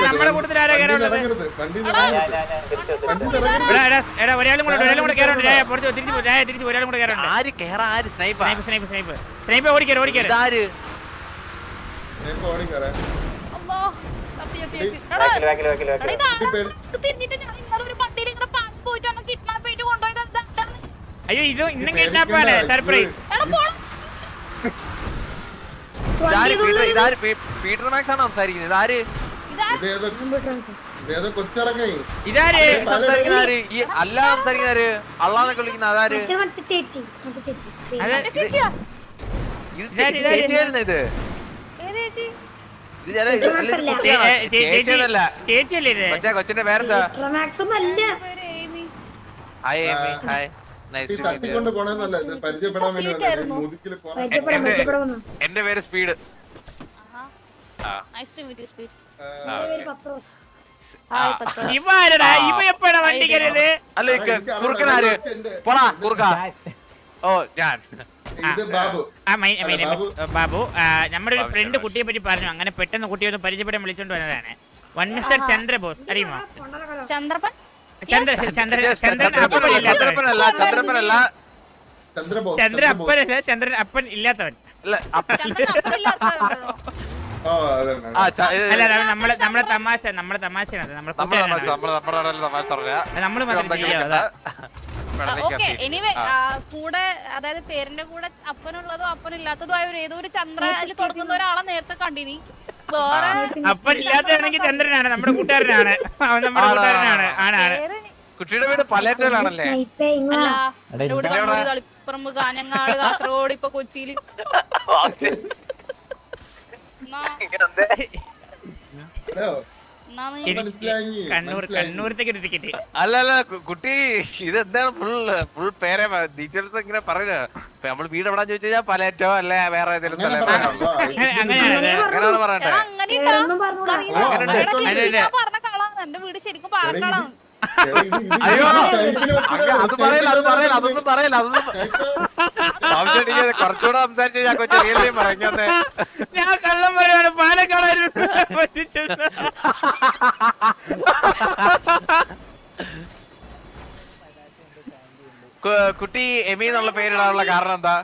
നമ്മുടെ കൂട്ടത്തിൽ ആരാ കയറുള്ളത്? ഒരാളും കൂടെ കയറുണ്ട്. പുറത്ത് തിരിച്ചു ഒരാളും കൂടെ കയറുണ്ട്. സ്നൈപ്പ് ഓടിക്കരുത്. അയ്യോ ഇത് ഇന്നും കിഡ്നാപ്പാണ്. സർപ്രൈസ്. പീറ്റർ മാക്സ് ആണ് സംസാരിക്കുന്നത്. ഇതാര് അല്ല സംസാരിക്കുന്നവര് അള്ളാന്നൊക്കെ വിളിക്കുന്ന അതാര്? ചേച്ചിയായിരുന്നു ഇത്. ചേച്ചിയല്ലേ? കൊച്ചിന്റെ പേരെന്താ? ഹായ് ഏമി. ഹായ്. എന്റെ പേര് സ്പീഡ്. വണ്ടി കയറിയത് അല്ല കുറുക്കനാര്? പോടാ കുറുക്ക. ഓ ഞാൻ ബാബു. നമ്മുടെ ഒരു ഫ്രണ്ട് കുട്ടിയെ പറ്റി പറഞ്ഞു. അങ്ങനെ പെട്ടെന്ന് കുട്ടിയെ ഒന്ന് പരിചയപ്പെടാൻ വിളിച്ചോണ്ട് വന്നതാണ്. One mister Chandrabose. അറിയുമോ? ചന്ദ്രൻ അപ്പൻ ഇല്ലാത്തവൻ. അല്ല നമ്മളെ തമാശയാണ്. കൂടെ അതായത് പേരിന്റെ കൂടെ അപ്പനുള്ളതോ അപ്പനില്ലാത്തതോ ആയ ഏതോ ഒരു ചന്ദ്രനിൽ തുടങ്ങുന്ന ഒരാളെ നേരത്തെ കണ്ടിനി. അപ്പൻ ഇല്ലാത്തതാണെങ്കിൽ ചന്ദ്രനാണ്. നമ്മുടെ കൂട്ടുകാരനാണ്. നമ്മുടെ കൂട്ടുകാരനാണ്. കുട്ടിയുടെ വീട് പലേറ്റലാണല്ലേ? കളിപ്പറമ്പ്, കാഞ്ഞങ്ങാട്, കാസർഗോഡ്, ഇപ്പൊ കൊച്ചിയില്. കണ്ണൂരത്തേക്ക് ഒരു ടിക്കറ്റ്. അല്ല കുട്ടി ഇതെന്താണ് ഫുൾ പേരെ ടീച്ചേഴ്സ് ഇങ്ങനെ പറയുന്നത്. നമ്മള് വീട് എവിടാന്ന് ചോദിച്ചു കഴിഞ്ഞാൽ പലേറ്റോ അല്ല വേറെ ഏതെങ്കിലും സ്ഥലം അങ്ങനെയാണ് പറയട്ടെ. എന്റെ വീട് ശരിക്കും പാലക്കാടാണ്. അയ്യോ അതൊന്നും പറയല. കുറച്ചുകൂടെ സംസാരിച്ചു ഞാൻ കൊച്ചു റിയലി പറഞ്ഞത്. ഞാൻ കള്ളം പറയാണ്. പാലക്കാടായിരുന്നു. കുട്ടി എമി എന്നുള്ള പേരിടാനുള്ള കാരണം എന്താ?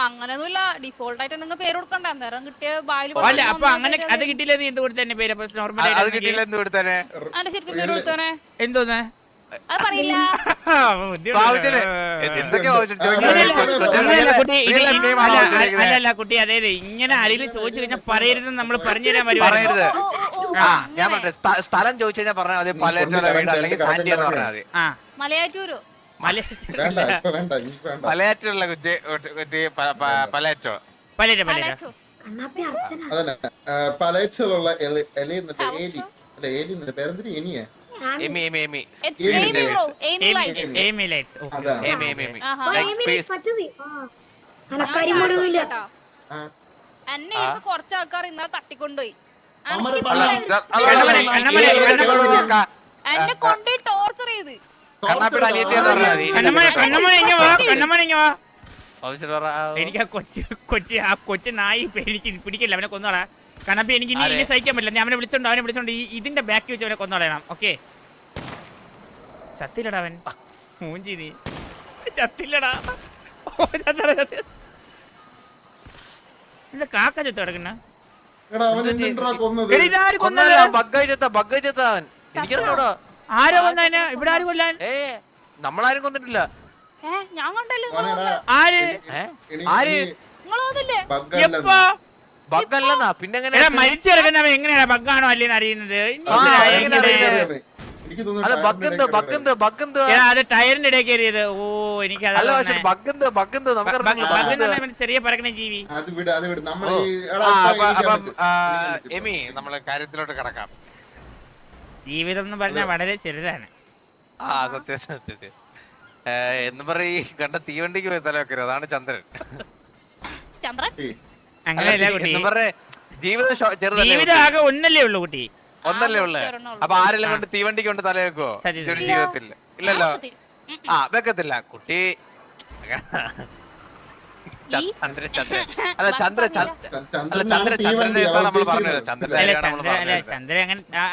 അങ്ങനെയൊന്നുമില്ല. ഡിഫോൾട്ട് ആയിട്ട് നിങ്ങൾ പേര് കൊടുക്കണ്ട. അന്നേരം കിട്ടിയ ബാലി. അപ്പൊ അങ്ങനെ അത് കിട്ടിയില്ല. എന്ത് കൊടുത്തന്നെ പേര്? അത് കിട്ടിയില്ല എന്ത് കൊടുത്തന്നെ? അല്ല ശരിക്കും പേര് കൊടുത്തനെ എന്തോന്ന് അത് പറയില്ല. അല്ലല്ല കുട്ടി, അതായത് ഇങ്ങനെ ആരെങ്കിലും ചോദിച്ചു കഴിഞ്ഞാൽ പറയരുതെന്ന് നമ്മൾ പറഞ്ഞുതരാൻ പറയരുത്. ഞാൻ പറഞ്ഞ സ്ഥലം ചോദിച്ചു കഴിഞ്ഞാൽ പറഞ്ഞാൽ മതി. പലേറ്റോ വീട് അല്ലെങ്കിൽ സാന്റി എന്ന് പറഞ്ഞാൽ മതി. മലയാറ്റൂരോ? പലേറ്റുള്ള പലേറ്റോ പലേറ്റുള്ള പേരെന്തിന് എനിയെ എന്നെ കുറച്ച് ആൾക്കാർ ഇന്നലെ തട്ടിക്കൊണ്ടുപോയി. എന്നെ കൊണ്ടുപോയി ടോർച്ചർ ചെയ്ത്. എനിക്ക് ആ കൊച്ചു നായി എനിക്ക് പിടിക്കില്ല. അവനെ കൊന്നോളാം. കണ്ണപ്പി എനിക്ക് ഇനി സഹിക്കാൻ പറ്റില്ല. ഞാൻ അവനെ വിളിച്ചോണ്ട് ഇതിന്റെ ബാക്കി വെച്ച് അവനെ കൊന്നോളയണം. ഓക്കെ? ചത്തില്ലടാ അവൻ. മൂഞ്ചി നീ ചത്തില്ലടാ. ഇത് കാക്ക ചത്ത് കിടക്കുന്ന ആരോ കൊന്നവന്? ഇവിടെ ആരും കൊല്ലാൻ നമ്മളാരും കൊന്നിട്ടില്ല. ഞാൻ കണ്ടല്ലോ. ആര് എപ്പോ ബഗ്ഗല്ലെന്നാ? പിന്നെ മരിച്ചിറങ്ങുന്നവൻ എങ്ങനെയാണ് ബഗ്ഗാണോ അല്ലേന്ന് അറിയുന്നത്? അത് ടയറിന്റെ ഇടയിൽ കയറിയത്. ഓ എനിക്ക് ചെറിയ പറക്കണ ജീവി. എമി നമ്മള് കാര്യത്തിലോട്ട് കിടക്കാം. ജീവിതം എന്ന് പറഞ്ഞാൽ വളരെ ചെറുതാണ്. സത്യം. എന്ന് പറയും കണ്ട തീവണ്ടിക്ക് പോയി തല വെക്കരുത്. അതാണ് ചന്ദ്രൻ. അങ്ങനെയല്ല കുട്ടി. ജീവിതം ആകെ ഒന്നല്ലേ ഉള്ളു കുട്ടി. ഒന്നല്ലേ ഉള്ളു. അപ്പൊ ആരെല്ലാം കൊണ്ട് തീവണ്ടിക്ക് കൊണ്ട് തല വെക്കോ? ജീവിതത്തിൽ ഇല്ലല്ലോ. വെക്കത്തില്ല കുട്ടി.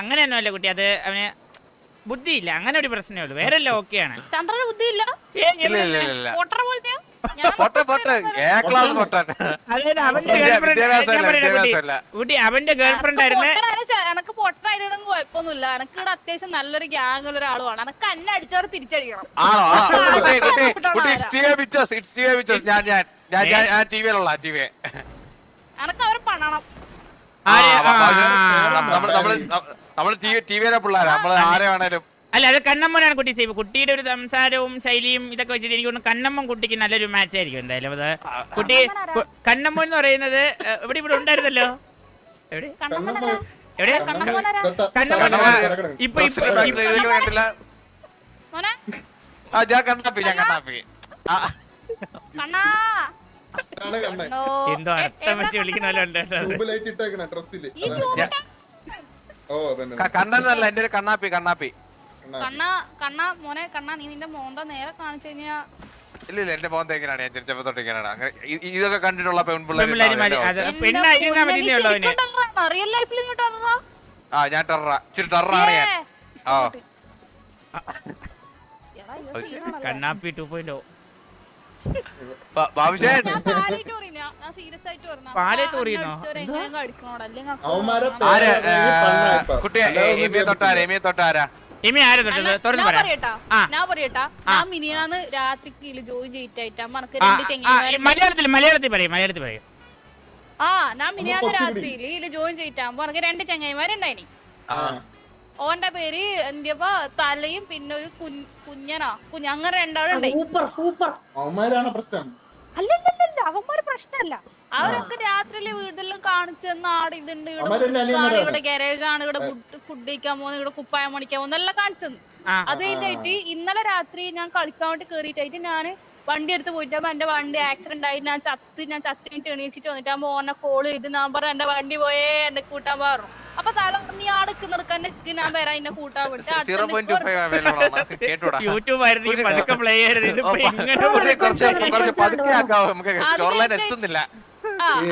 അങ്ങനെയൊന്നും അല്ല കുട്ടി, അത് അവന് ബുദ്ധിയില്ല, അങ്ങനെ ഒരു പ്രശ്നമേ ഉള്ളൂ, വേറെ എല്ലാം ഓക്കെയാണ്. ചന്ദ്രന് ബുദ്ധിയില്ല, പൊട്ടറ പോലത്തെയോ? അതായത് അവന്റെ കുട്ടി അവന്റെ ഗേൾഫ്രണ്ട് ആയിരുന്നു. എനക്ക് പൊട്ടായിട്ട് കുഴപ്പമൊന്നുമില്ല, എനക്ക് ഇവിടെ അത്യാവശ്യം നല്ലൊരു ഗ്യാങ് ഉള്ള ഒരാളുമാണ്. എനക്ക് എന്നെ അടിച്ചവർ തിരിച്ചടിക്കണം. എനക്ക് അവരെ പണണം. അല്ല, അത് കണ്ണമ്മനാണ് കുട്ടി സേവ്. കുട്ടിയുടെ ഒരു സംസാരവും ശൈലിയും ഇതൊക്കെ വെച്ചിട്ട് എനിക്ക് തോന്നുന്നു കണ്ണമ്മൻ കുട്ടിക്ക് നല്ലൊരു മാച്ച് ആയിരിക്കും എന്തായാലും. അത് കുട്ടി കണ്ണമ്മൻ എന്ന് പറയുന്നത് ഇവിടെ ഉണ്ടായിരുന്നല്ലോ. എവിടെ എവിടെ കണ്ണമ്മൻ? ഇപ്പൊ എന്തോ അർത്ഥം വെച്ച് വിളിക്കണല്ലോ ഉണ്ട്. കണ്ണനല്ല, എന്റെ ഒരു കണ്ണാപ്പി. മോനെ കണ്ണാ, നീ നിന്റെ മോന്ത നേരെ കാണിച്ചു കഴിഞ്ഞാ. ഇല്ല എന്റെ മോന്ത എങ്ങനെയാണ്, ഞാൻ ചെറുപ്പ തൊട്ട് ഇങ്ങനെയാണ്. അങ്ങനെ ഇതൊക്കെ കണ്ടിട്ടുള്ള പെണ്ണായിരുന്നാ മതി. റിയൽ ലൈഫിൽ ഞാൻ ടെറ, ഇച്ചിരി ടെറാണ് ഞാൻ. കണ്ണാപ്പി 2.0 മിനിയാന്ന് രാത്രിക്ക് ജോയിൻ ചെയ്തിട്ടാ മലയാളത്തിൽ പറയും. ആ ഞാൻ മിനിയാന്ന് രാത്രിയില് ജോയിൻ ചെയ്തിട്ടാകുമ്പോ എനിക്ക് 2 ചങ്ങായിമാരുണ്ടായിനി. ഓന്റെ പേര് എന്തിയപ്പോ തലയും പിന്നെ ഒരു കുഞ്ഞനാ അങ്ങനെ രണ്ടാളുണ്ടായി. അല്ലല്ലല്ല, അവന്മാര് പ്രശ്നമല്ല. അവരൊക്കെ രാത്രിയില് വീട്ടിലും കാണിച്ചെന്ന് ആട് ഇതുണ്ട്, ഇവിടെ ഗാരേജ് ആണ്, ഇവിടെ ഫുഡ് കഴിക്കാൻ പോകുന്നത്, ഇവിടെ കുപ്പായം മണിക്കാൻ പോകുന്ന എല്ലാം കാണിച്ചെന്ന്. അത് കഴിഞ്ഞിട്ട് ഇന്നലെ രാത്രി ഞാൻ കളിക്കാൻ വേണ്ടി കേറിയിട്ടായിട്ട് ഞാൻ വണ്ടി എടുത്ത് പോയിട്ടാകുമ്പോ എന്റെ വണ്ടി ആക്സിഡന്റ് ആയിട്ട് ഞാൻ ചത്തിട്ട് എണീച്ചിട്ട് വന്നിട്ട് ആ മോനെ കോള് ചെയ്ത് ഞാൻ പറഞ്ഞു എന്റെ വണ്ടി പോയേ എന്നെ കൂട്ടാൻ പറഞ്ഞു. അപ്പൊ തല നീ ആടുക്കുന്നത് ഞാൻ വരാൻ എന്നെ കൂട്ടാൻ വിളിച്ചു.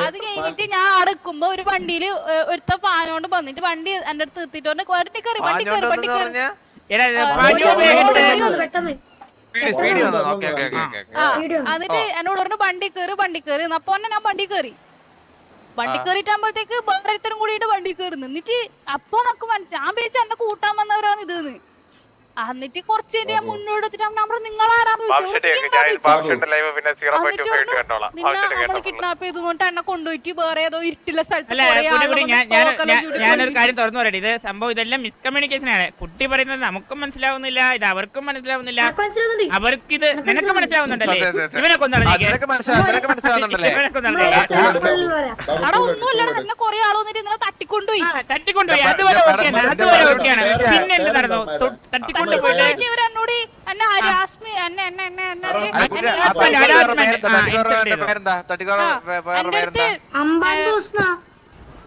അത് കഴിഞ്ഞിട്ട് ഞാൻ അടുക്കുമ്പോ ഒരു വണ്ടിയില് ഒരുത്ത പാനോണ്ട് വന്നിട്ട് വണ്ടി എന്റെ അടുത്ത് നിർത്തിട്ട് വണ്ടി കയറി എന്നിട്ട് എന്നോട് പറഞ്ഞു വണ്ടി കയറി അപ്പൊ ഞാൻ വണ്ടി കയറിയിട്ടാകുമ്പോഴത്തേക്ക് വേറൊരുത്തരും കൂടിയിട്ട് വണ്ടി കയറി നിന്നിട്ട് അപ്പൊ നമുക്ക് മനസ്സിലായി ഞാൻ വിചാരിച്ച എന്നെ കൂട്ടാൻ വന്നവരാണ് ഇതെന്ന്. എന്നിട്ട് കുറച്ച് ഞാൻ മുന്നോട്ട് നിങ്ങളാരാന്ന് കിഡ്നാപ്പ് ചെയ്തുകൊണ്ട് എന്നെ കൊണ്ടുപോയിട്ട് വേറെ ഏതോ ഇരുട്ടുള്ള സ്ഥലത്ത്. ഞാനൊരു കാര്യം തുറന്നു പറയട്ടെ, ഇത് സംഭവം ഇതെല്ലാം മിസ്കമ്മ്യൂണിക്കേഷൻ ആണ്. കുട്ടി പറയുന്നത് നമുക്കും മനസ്സിലാവുന്നില്ല, ഇത് അവർക്കും മനസ്സിലാവുന്നില്ല. അവർക്കിത് നിനക്ക് മനസ്സിലാവുന്നുണ്ടല്ലേ? ഇവനെ കൊന്നുകളഞ്ഞേ ഒന്നുമല്ല, കൊറേ ആള് വന്നിട്ട് ഇന്നലെ തട്ടിക്കൊണ്ടുപോയി. അതുവരെ ഓക്കെയാണ്. പിന്നെ എന്ത് നടന്നു? തട്ടിക്കൊണ്ടുപോയിട്ട്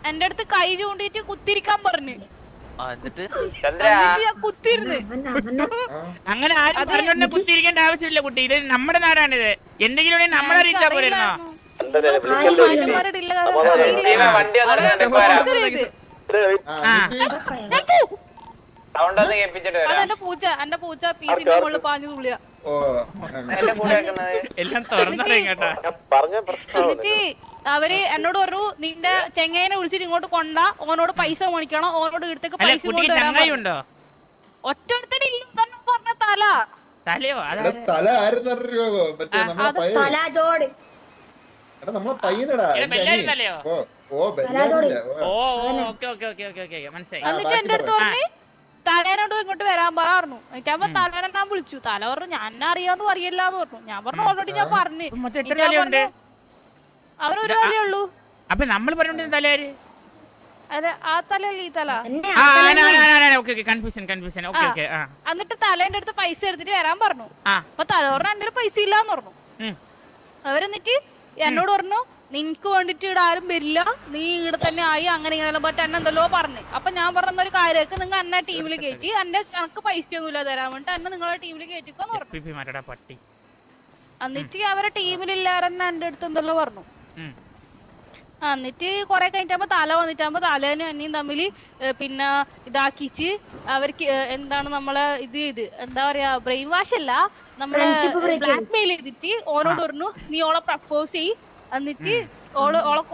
എന്റെ അടുത്ത് കൈ ചൂണ്ടിട്ട് കുത്തിരിക്കാൻ പറഞ്ഞു. കുത്തിരുന്ന് അങ്ങനെ ആരും പറഞ്ഞോണ്ട് കുത്തിരിക്കേണ്ട ആവശ്യമില്ല കുട്ടി. ഇത് നമ്മുടെ നാടാണിത്. എന്തെങ്കിലും നമ്മളെ അറിയിച്ചാ പോരുന്നോ? എന്റെ പൂച്ച പീസിന്റെ മുകളിൽ പാഞ്ഞു തുള്ളിയ. എല്ലാം തുറന്നറിയും കേട്ടോ. എന്നിട്ട് അവര് എന്നോട് പറഞ്ഞു നിന്റെ ചെങ്ങേനെ വിളിച്ചിട്ട് ഇങ്ങോട്ട് കൊണ്ടാ, ഓനോട് പൈസ മേടിക്കണം, ഓനോട് ഇടത്തേക്ക് പൈസ കൊണ്ടുവരാൻ. ഒറ്റടുത്തില്ല പറഞ്ഞ തല തലയോ എന്നിട്ട് എന്റെ അടുത്ത് പറഞ്ഞു തലേനോട് ഇങ്ങോട്ട് വരാൻ പറഞ്ഞു. എന്നിട്ടാകുമ്പോ തലേനെ ഞാൻ വിളിച്ചു. തല പറഞ്ഞു ഞാൻ അറിയാന്ന് പറയല്ലാന്ന് പറഞ്ഞു. ഞാൻ പറഞ്ഞു ഓൾറെഡി ഞാൻ പറഞ്ഞു അവരൊരു തലയേ ഉള്ളൂ. അപ്പൊ നമ്മൾ പറഞ്ഞോണ്ടിരുന്ന തലയാര്? അതെ ആ തലയല്ലേ ഈ തല. എന്നിട്ട് തലേന്റെ അടുത്ത് പൈസ എടുത്തിട്ട് വരാൻ പറഞ്ഞു. അപ്പൊ തല പറഞ്ഞു എന്റെ പൈസ ഇല്ലാന്ന് പറഞ്ഞു. അവരെന്നിട്ട് എന്നോട് പറഞ്ഞു നിനക്ക് വേണ്ടിട്ട് ഇവിടെ ആരും വരില്ല, നീ ഇവിടെ തന്നെ ആയി അങ്ങനെ ഇങ്ങനെ പറ്റ എന്നെ എന്തല്ലോ പറഞ്ഞു. അപ്പൊ ഞാൻ പറഞ്ഞ ഒരു കാര്യമൊക്കെ നിങ്ങൾ എന്നെ ടീമിൽ കയറ്റി എന്റെ കണക്ക് പൈസ ഒന്നുമില്ല തരാൻ വേണ്ടിട്ട് എന്നെ നിങ്ങളെ ടീമിൽ കയറ്റിക്കോന്ന് പറഞ്ഞു. എന്നിട്ട് അവരെ ടീമിലില്ലാരെന്ന് എന്റെ അടുത്ത് എന്തെല്ലോ പറഞ്ഞു. എന്നിട്ട് കൊറേ കഴിഞ്ഞിട്ടാകുമ്പോ തല വന്നിട്ടാകുമ്പോ തലേനും എന്നെയും തമ്മിൽ പിന്നെ ഇതാക്കിച്ച് അവർക്ക് എന്താണ് നമ്മളെ ഇത് എന്താ പറയാ ബ്രെയിൻ വാഷ് അല്ല, നമ്മളെ ബ്ലാക്ക് മെയിൽ ചെയ്തിട്ട് ഓനോട് പറഞ്ഞു നീ ഓളെ പ്രപ്പോസ് ചെയ്, എന്നിട്ട്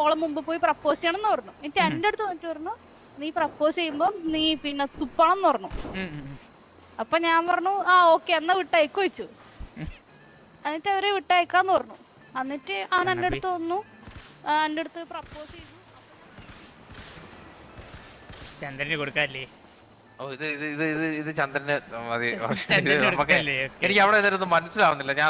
ഓളെ മുമ്പ് പോയി പ്രപ്പോസ് ചെയ്യണം എന്ന് പറഞ്ഞു. എന്നിട്ട് എന്റെ അടുത്ത് വന്നിട്ട് പറഞ്ഞു നീ പ്രപ്പോസ് ചെയ്യുമ്പോ നീ പിന്നെ തുപ്പണം എന്ന് പറഞ്ഞു. അപ്പൊ ഞാൻ പറഞ്ഞു ആ ഓക്കെ എന്നാ വിട്ടയക്കു വെച്ചു. എന്നിട്ട് അവര് വിട്ടയക്കാന്ന് പറഞ്ഞു. എന്നിട്ട് അവൻ എന്റെ അടുത്ത് വന്നു, എന്റെ അടുത്ത് പ്രപ്പോസ് ചെയ്തു. ചന്ദ്രന് കൊടുക്കാല്ലേ? ഇത് ചന്ദ്രന് മതി. എനിക്ക് അവിടെ ഇതൊന്നും മനസ്സിലാവുന്നില്ല. ഞാൻ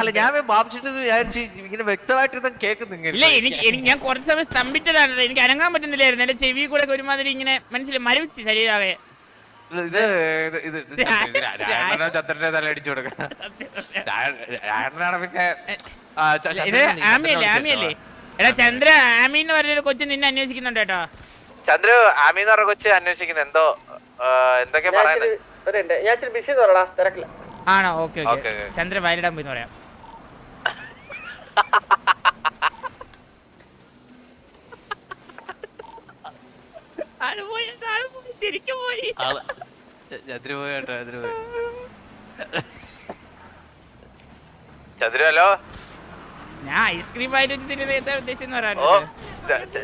അല്ല ഞാൻ ബാബുച്ചിട്ട് വിചാരിച്ച് ഇങ്ങനെ വ്യക്തമായിട്ട് ഇതൊന്നും കേൾക്കുന്നില്ല. ഞാൻ കുറച്ച് സമയം സ്തംഭിച്ചതാണ്. എനിക്ക് അനങ്ങാൻ പറ്റുന്നില്ലായിരുന്നു. എന്റെ ചെവി കൂടെ ഒരുമാതിരി ഇങ്ങനെ മനസ്സിൽ മരവിച്ച് ശരീരമാകെ. ചന്ദ്രന്റെ തല അടിച്ചു കൊടുക്കാം. പിന്നെ ഇത് ആമിയല്ലേ? ആമിയല്ലേ? എടാ ചന്ദ്ര, ആമി എന്ന് പറഞ്ഞൊരു കൊച്ചു നിന്നെ അന്വേഷിക്കുന്നുണ്ട് കേട്ടോ. ചന്ദ്ര ആമി എന്ന് പറഞ്ഞ കൊച്ചു അന്വേഷിക്കുന്നു. എന്തോ എന്തൊക്കെ പറയുന്നത്. ആണോ? Okay okay. ചന്ദ്ര വയലിടാൻ പോയി പറയാം. ശരിക്കും പോയി. ചന്ദ്ര പോയി കേട്ടോ. ചന്ദ്ര പോയി. ചന്ദ്ര ഹലോ. ഞാൻ ഐസ്ക്രീം ആയിട്ട് ഉദ്ദേശിച്ചെന്ന് പറയാൻ.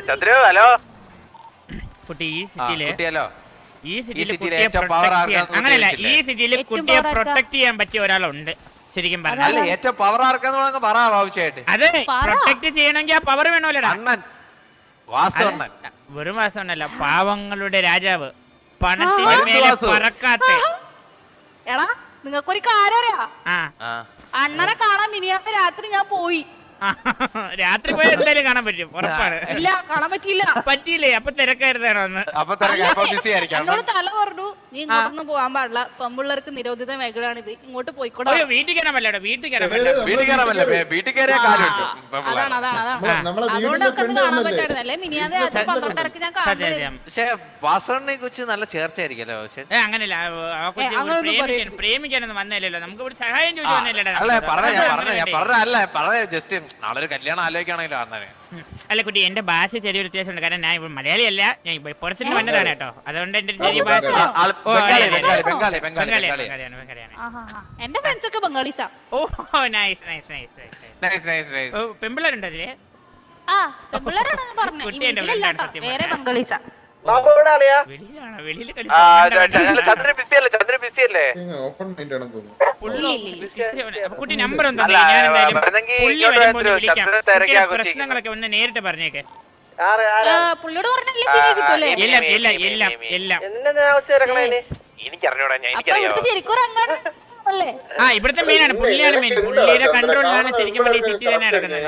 ചന്ദ്ര ഹലോ കുട്ടി, ഈ സിറ്റിയില് അങ്ങനല്ല, ഈ സിറ്റിയില് കുട്ടിയെ പ്രൊട്ടക്ട് ചെയ്യാൻ പറ്റിയ ഒരാളുണ്ട് ശരിക്കും പറഞ്ഞാൽ. ഏറ്റവും പവർ ആർക്കാന്ന് പറ ആവശ്യമായിട്ട്. അത് പ്രൊട്ടക്ട് ചെയ്യണമെങ്കിൽ ആ പവർ വേണമല്ലോ. അണ്ണൻ വാസവണ്ണൻ വെറും വാസവണ്ണല്ല, പാവങ്ങളുടെ രാജാവ്, പണത്തിന് മേലെ പറക്കാത്ത. എടാ നിങ്ങൾക്കൊരു കാര്യം അറിയാ, അണ്ണനെ കാണാൻ മിനിയാന്ന് രാത്രി ഞാൻ പോയി. രാത്രി പോയി എന്തായാലും കാണാൻ പറ്റും, ഉറപ്പാണ്. ഇല്ല കാണാൻ പറ്റിയില്ല. പറ്റിയില്ലേ? അപ്പൊ തിരക്കായിരുന്നാണോ അന്ന്? എന്നോട് തല പറഞ്ഞു നീ ഇങ്ങോട്ടൊന്നും പോകാൻ പാടില്ല, പെമ്പിള്ളേർക്ക് നിരോധിത മേഖലയാണ് ഇത്, ഇങ്ങോട്ട് പോയിക്കോട്ടെ. വീട്ടിൽ കയറാൻ പറ്റില്ല. വീട്ടിൽ കയറാൻ അതാണ് അതാണ് അതാണ് അതുകൊണ്ടൊക്കെ കാണാൻ പറ്റായിരുന്നല്ലേ മിനിയാന്ന് രാത്രി 12:30 ഞാൻ കാണുന്നത്. പക്ഷെ വാസവണ്ണനെ കുറിച്ച് നല്ല ചേർച്ചയായിരിക്കല്ലോ. അങ്ങനല്ല, പ്രേമിക്കാനൊന്നും വന്നില്ലല്ലോ, നമുക്ക് ഇവിടെ സഹായം ചോദിച്ചു വന്നില്ലല്ലോ. ജസ്റ്റ് നാളെ ഒരു കല്യാണം ആലോചിക്കുകയാണെങ്കിലോ അണ്ണനെ. അല്ല കുട്ടി, എന്റെ ഭാഷ ചെറിയൊരു വ്യത്യാസമുണ്ട്. കാരണം ഞാൻ ഇവിടെ മലയാളിയല്ല, ഞാൻ പുറത്തുനിന്ന് വന്നതാണ് കേട്ടോ. അതുകൊണ്ട് എന്റെ ചെറിയ ഭാഷ എന്റെ ഫ്രണ്ട്സ് ഒക്കെ ബംഗാളീസാ. ഓ നൈസ് നൈസ് നൈസ് നൈസ്. പെമ്പിള്ളേരുണ്ട് അതില്? ആ പെമ്പിള്ളേരാണ് പറഞ്ഞത്, വേറെ ബംഗാളീസാ. വെളിയിലാണോ? വെളിയിൽ കുട്ടി നമ്പർ ഒന്നും ഞാൻ എന്തായാലും പുള്ളി വരുമ്പോൾ വിളിക്കാം. പ്രശ്നങ്ങളൊക്കെ ഒന്ന് നേരിട്ട് പറഞ്ഞേക്കെ. പുള്ളിയോട് പറഞ്ഞല്ലേ ശരി കിട്ടൂലേ? എല്ലാം എല്ലാം എല്ലാം എല്ലാം എനിക്കറിഞ്ഞൂടാ. ശരിക്കും അല്ലേ? ആ ഇവിടുത്തെ മെയിനാണ്, പുള്ളിയാണ് മെയിൻ. പുള്ളിയുടെ കൺട്രോളിലാണ് ശരിക്കും സിറ്റി തന്നെ നടക്കുന്നത്.